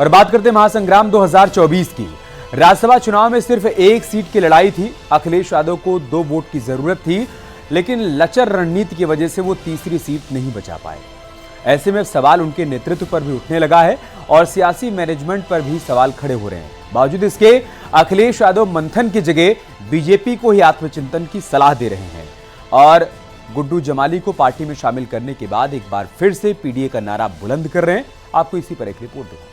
और बात करते हैं महासंग्राम 2024 की। राज्यसभा चुनाव में सिर्फ एक सीट की लड़ाई थी। अखिलेश यादव को 2 वोट की जरूरत थी, लेकिन लचर रणनीति की वजह से वो तीसरी सीट नहीं बचा पाए। ऐसे में सवाल उनके नेतृत्व पर भी उठने लगा है और सियासी मैनेजमेंट पर भी सवाल खड़े हो रहे हैं। बावजूद इसके अखिलेश यादव मंथन की जगह बीजेपी को ही आत्मचिंतन की सलाह दे रहे हैं और गुड्डू जमाली को पार्टी में शामिल करने के बाद एक बार फिर से पीडीए का नारा बुलंद कर रहे हैं। आपको इसी पर एक रिपोर्ट देखो।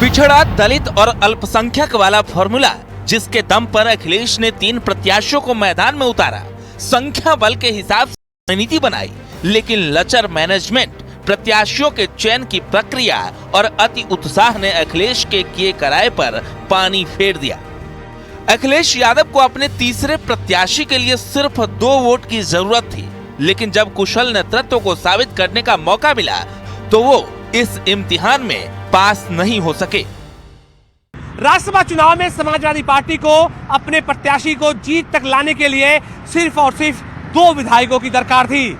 पिछड़ा, दलित और अल्पसंख्यक वाला फॉर्मूला, जिसके दम पर अखिलेश ने 3 प्रत्याशियों को मैदान में उतारा, संख्या बल के हिसाब से रणनीति बनाई, लेकिन लचर मैनेजमेंट, प्रत्याशियों के चयन की प्रक्रिया और अति उत्साह ने अखिलेश के किए कराए पर पानी फेर दिया। अखिलेश यादव को अपने तीसरे प्रत्याशी के लिए सिर्फ 2 वोट की जरूरत थी, लेकिन जब कुशल नेतृत्व को साबित करने का मौका मिला तो वो इस इम्तिहान में पास नहीं हो सके। राज्यसभा चुनाव में समाजवादी पार्टी को अपने प्रत्याशी को जीत तक लाने के लिए सिर्फ और सिर्फ 2 विधायकों की दरकार थी।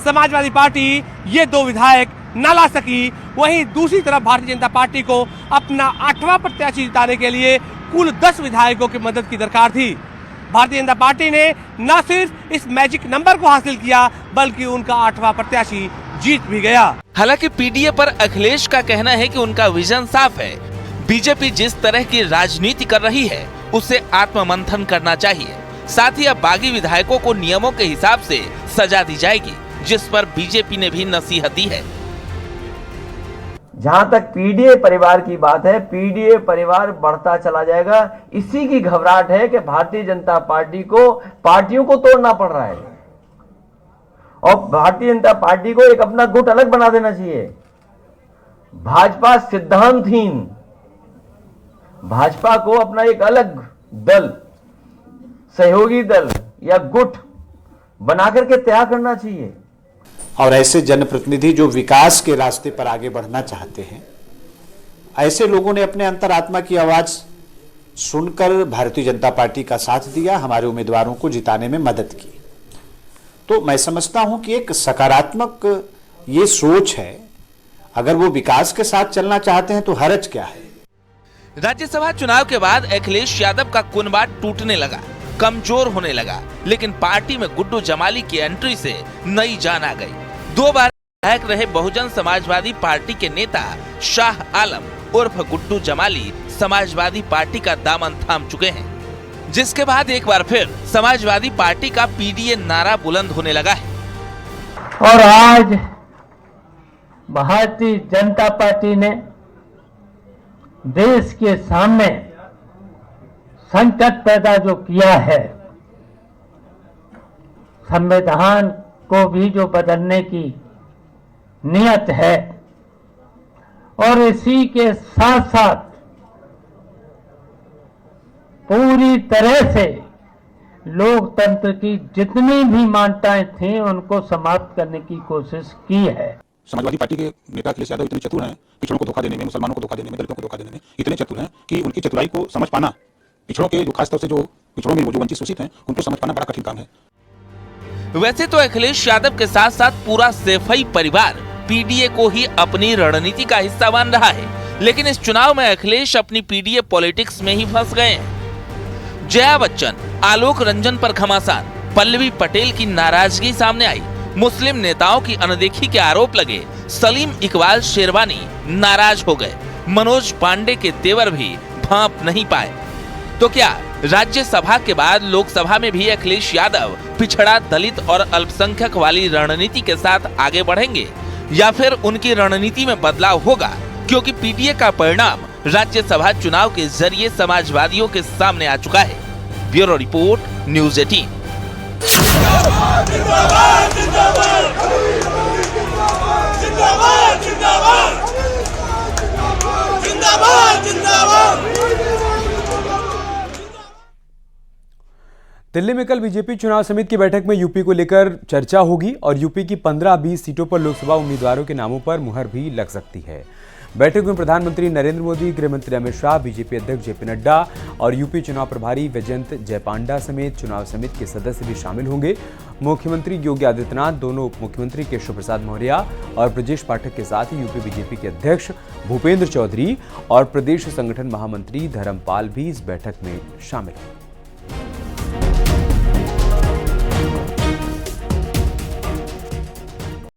समाजवादी पार्टी ये 2 विधायक न ला सकी। वहीं दूसरी तरफ भारतीय जनता पार्टी को अपना 8वां प्रत्याशी जिताने के लिए कुल 10 विधायकों की मदद की दरकार थी। भारतीय जनता पार्टी ने न सिर्फ इस मैजिक नंबर को हासिल किया, बल्कि उनका 8वां प्रत्याशी जीत भी गया। हालांकि पीडीए पर अखिलेश का कहना है कि उनका विजन साफ है। बीजेपी जिस तरह की राजनीति कर रही है, उसे आत्ममंथन करना चाहिए। साथ ही अब बागी विधायकों को नियमों के हिसाब से सजा दी जाएगी, जिस पर बीजेपी ने भी नसीहत दी है। जहां तक पीडीए परिवार की बात है, पीडीए परिवार बढ़ता चला जाएगा। इसी की घबराहट है कि भारतीय जनता पार्टी को पार्टियों को तोड़ना पड़ रहा है और भारतीय जनता पार्टी को एक अपना गुट अलग बना देना चाहिए। भाजपा सिद्धांतहीन, भाजपा को अपना एक अलग दल, सहयोगी दल या गुट बना करके तैयार करना चाहिए। और ऐसे जनप्रतिनिधि जो विकास के रास्ते पर आगे बढ़ना चाहते हैं, ऐसे लोगों ने अपने अंतरात्मा की आवाज सुनकर भारतीय जनता पार्टी का साथ दिया, हमारे उम्मीदवारों को जिताने में मदद की। तो मैं समझता हूं कि एक सकारात्मक ये सोच है। अगर वो विकास के साथ चलना चाहते हैं तो हरज क्या है। राज्यसभा चुनाव के बाद अखिलेश यादव का कुनबा टूटने लगा, कमजोर होने लगा, लेकिन पार्टी में गुड्डू जमाली की एंट्री से नई जान आ गई। 2 बार विधायक रहे बहुजन समाजवादी पार्टी के नेता शाह आलम उर्फ गुड्डू जमाली समाजवादी पार्टी का दामन थाम चुके हैं, जिसके बाद एक बार फिर समाजवादी पार्टी का पीडीए नारा बुलंद होने लगा है। और आज भारतीय जनता पार्टी ने देश के सामने संकट पैदा जो किया है, संविधान को भी जो बदलने की नियत है, और इसी के साथ साथ पूरी तरह से लोकतंत्र की जितनी भी मान्यताएं थी उनको समाप्त करने की कोशिश की है। समाजवादी पार्टी के नेता अखिलेश यादव इतने चतुर हैं, पिछड़ों को धोखा देने में, मुसलमानों को धोखा देने में, दलितों को धोखा देने में इतने चतुर हैं कि उनकी चतुराई को समझ पाना, पिछड़ों के जो खासतौर से जो पिछड़ों में जो वंचित शोषित हैं, उनको समझ पाना बड़ा कठिन काम है। वैसे तो अखिलेश यादव के साथ साथ पूरा सैफई परिवार पीडीए को ही अपनी रणनीति का हिस्सा मान रहा है, लेकिन इस चुनाव में अखिलेश अपनी पीडीए पॉलिटिक्स में ही फंस गए हैं। जया बच्चन, आलोक रंजन पर घमासान, पल्लवी पटेल की नाराजगी सामने आई, मुस्लिम नेताओं की अनदेखी के आरोप लगे, सलीम इकबाल शेरवानी नाराज हो गए, मनोज पांडे के तेवर भी भांप नहीं पाए। तो क्या राज्यसभा के बाद लोकसभा में भी अखिलेश यादव पिछड़ा, दलित और अल्पसंख्यक वाली रणनीति के साथ आगे बढ़ेंगे, या फिर उनकी रणनीति में बदलाव होगा? क्योंकि पीडीए का परिणाम राज्यसभा चुनाव के जरिए समाजवादियों के सामने आ चुका है। Bureau report, news 18। दिल्ली में कल बीजेपी चुनाव समिति की बैठक में यूपी को लेकर चर्चा होगी और यूपी की 15-20 सीटों पर लोकसभा उम्मीदवारों के नामों पर मुहर भी लग सकती है। बैठक में प्रधानमंत्री नरेंद्र मोदी, गृह मंत्री अमित शाह, बीजेपी अध्यक्ष जेपी नड्डा और यूपी चुनाव प्रभारी वैजयंत जयपांडा समेत चुनाव समिति के सदस्य भी शामिल होंगे। मुख्यमंत्री योगी आदित्यनाथ, दोनों उप मुख्यमंत्री केशव प्रसाद मौर्य और ब्रजेश पाठक के साथ ही यूपी बीजेपी के अध्यक्ष भूपेंद्र चौधरी और प्रदेश संगठन महामंत्री धर्मपाल भी इस बैठक में शामिल हैं।